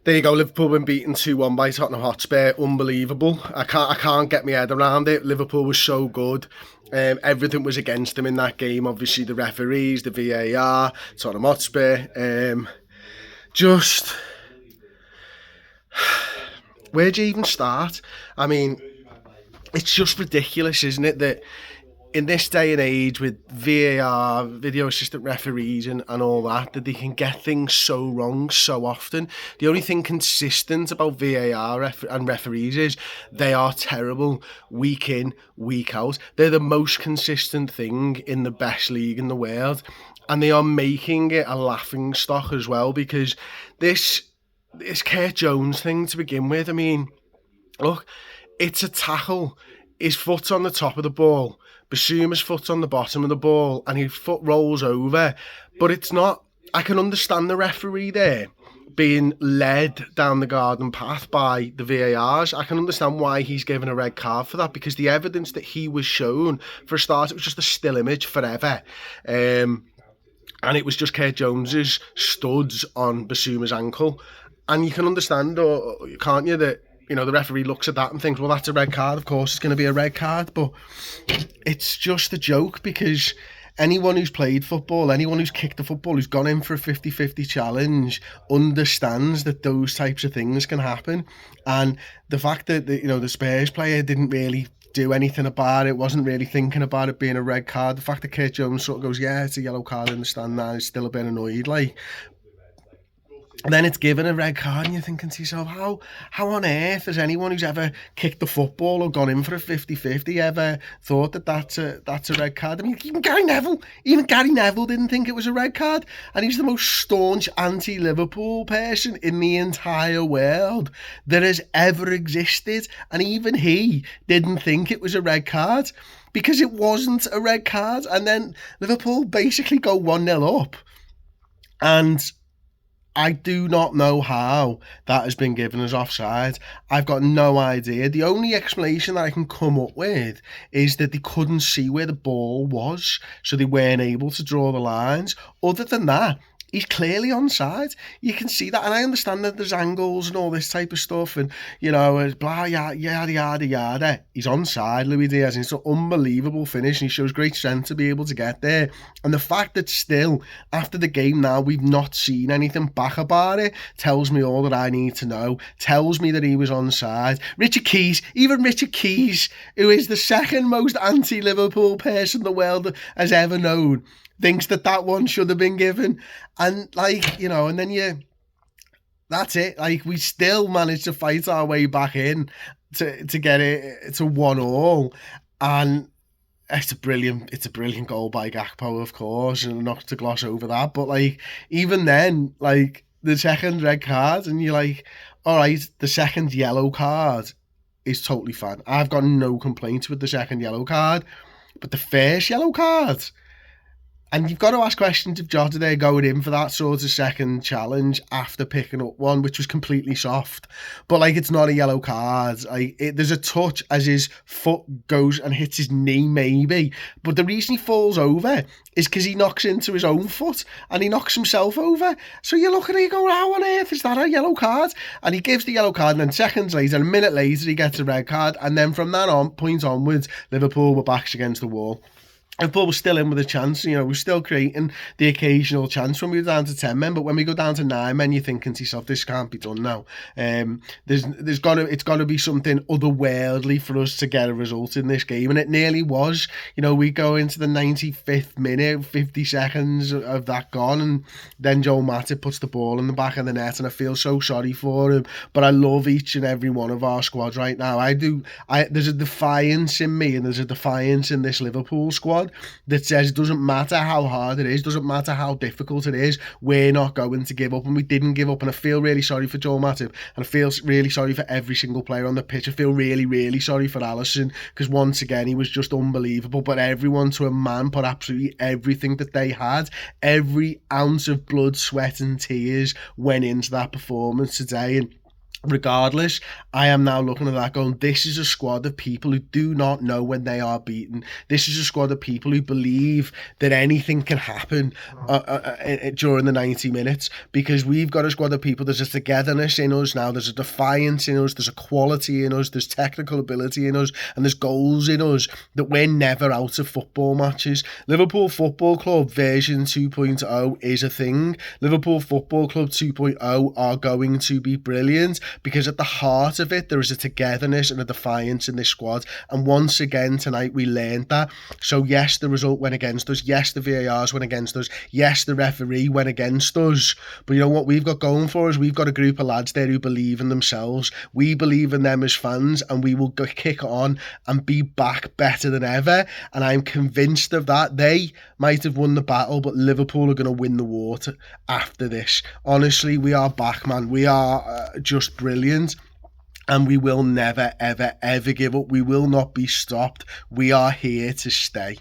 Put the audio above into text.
There you go, Liverpool been beaten 2-1 by Tottenham Hotspur. Unbelievable. I can't get my head around it. Liverpool was so good. Everything was against them in that game. Obviously the referees, the VAR, Tottenham Hotspur. Just, where do you even start? I mean, it's just ridiculous, isn't it, that in this day and age with VAR, video assistant referees and all that they can get things so wrong so often. The only thing consistent about VAR and referees is they are terrible week in, week out. They're the most consistent thing in the best league in the world. And they are making it a laughing stock as well, because this Kurt Jones thing to begin with, I mean, look, it's a tackle. His foot's on the top of the ball. Basuma's foot's on the bottom of the ball and his foot rolls over. But it's not... I can understand the referee there being led down the garden path by the VARs. I can understand why he's given a red card for that, because the evidence that he was shown, for a start, it was just a still image forever. And it was just Kurt Jones's studs on Basuma's ankle. And you can understand, or can't you, that the referee looks at that and thinks, well, that's a red card. Of course, it's going to be a red card. But it's just a joke, because anyone who's played football, anyone who's kicked a football, who's gone in for a 50-50 challenge, understands that those types of things can happen. And the fact that, the Spurs player didn't really do anything about it, wasn't really thinking about it being a red card. The fact that Kurt Jones sort of goes, yeah, it's a yellow card, I understand that, he's still a bit annoyed, like. And then it's given a red card and you're thinking to yourself, how on earth has anyone who's ever kicked the football or gone in for a 50-50 ever thought that that's a red card? I mean, even Gary Neville didn't think it was a red card, and he's the most staunch anti-Liverpool person in the entire world that has ever existed, and even he didn't think it was a red card because it wasn't a red card. And then Liverpool basically go 1-0 up, and I do not know how that has been given as offside. I've got no idea. The only explanation that I can come up with is that they couldn't see where the ball was, so they weren't able to draw the lines. Other than that, he's clearly onside. You can see that, and I understand that there's angles and all this type of stuff, and blah yada yada. He's onside, Luis Diaz, and it's an unbelievable finish, and he shows great strength to be able to get there. And the fact that still after the game now we've not seen anything back about it tells me all that I need to know. Tells me that he was onside. Richard Keys, who is the second most anti-Liverpool person the world has ever known, thinks that one should have been given. And and then that's it. We still managed to fight our way back in to get it to 1-1. And it's a brilliant goal by Gakpo, of course, and not to gloss over that. But even then, the second red card, and you're like, all right, the second yellow card is totally fine. I've got no complaints with the second yellow card, but the first yellow card. And you've got to ask questions of Jota there going in for that sort of second challenge after picking up one, which was completely soft. But it's not a yellow card. There's a touch as his foot goes and hits his knee maybe. But the reason he falls over is because he knocks into his own foot and he knocks himself over. So you look at it, you go, how on earth is that a yellow card? And he gives the yellow card, and then seconds later, a minute later, he gets a red card. And then from that point onwards, Liverpool were backs against the wall. Liverpool was still in with a chance, we're still creating the occasional chance when we were down to 10 men, but when we go down to 9 men, you're thinking to yourself, this can't be done now. It's got to be something otherworldly for us to get a result in this game, and it nearly was. We go into the 95th minute, 50 seconds of that gone, and then Joel Matip puts the ball in the back of the net, and I feel so sorry for him, but I love each and every one of our squad right now. I do. There's a defiance in me, and there's a defiance in this Liverpool squad that says it doesn't matter how hard it is, doesn't matter how difficult it is, we're not going to give up, and we didn't give up. And I feel really sorry for Joel Matip, and I feel really sorry for every single player on the pitch. I feel really, really sorry for Alisson, because once again he was just unbelievable. But everyone to a man put absolutely everything that they had, every ounce of blood, sweat and tears went into that performance today. And regardless, I am now looking at that going, this is a squad of people who do not know when they are beaten. This is a squad of people who believe that anything can happen during the 90 minutes, because we've got a squad of people. There's a togetherness in us now, there's a defiance in us, there's a quality in us, there's technical ability in us, and there's goals in us that we're never out of football matches. Liverpool Football Club version 2.0 is a thing. Liverpool Football Club 2.0 are going to be brilliant, because at the heart of it, there is a togetherness and a defiance in this squad. And once again tonight, we learned that. So yes, the result went against us. Yes, the VARs went against us. Yes, the referee went against us. But you know what we've got going for us? We've got a group of lads there who believe in themselves. We believe in them as fans, and we will kick on and be back better than ever. And I'm convinced of that. They might have won the battle, but Liverpool are going to win the war after this. Honestly, we are back, man. We are just brilliant, and we will never, ever, ever give up. We will not be stopped. We are here to stay.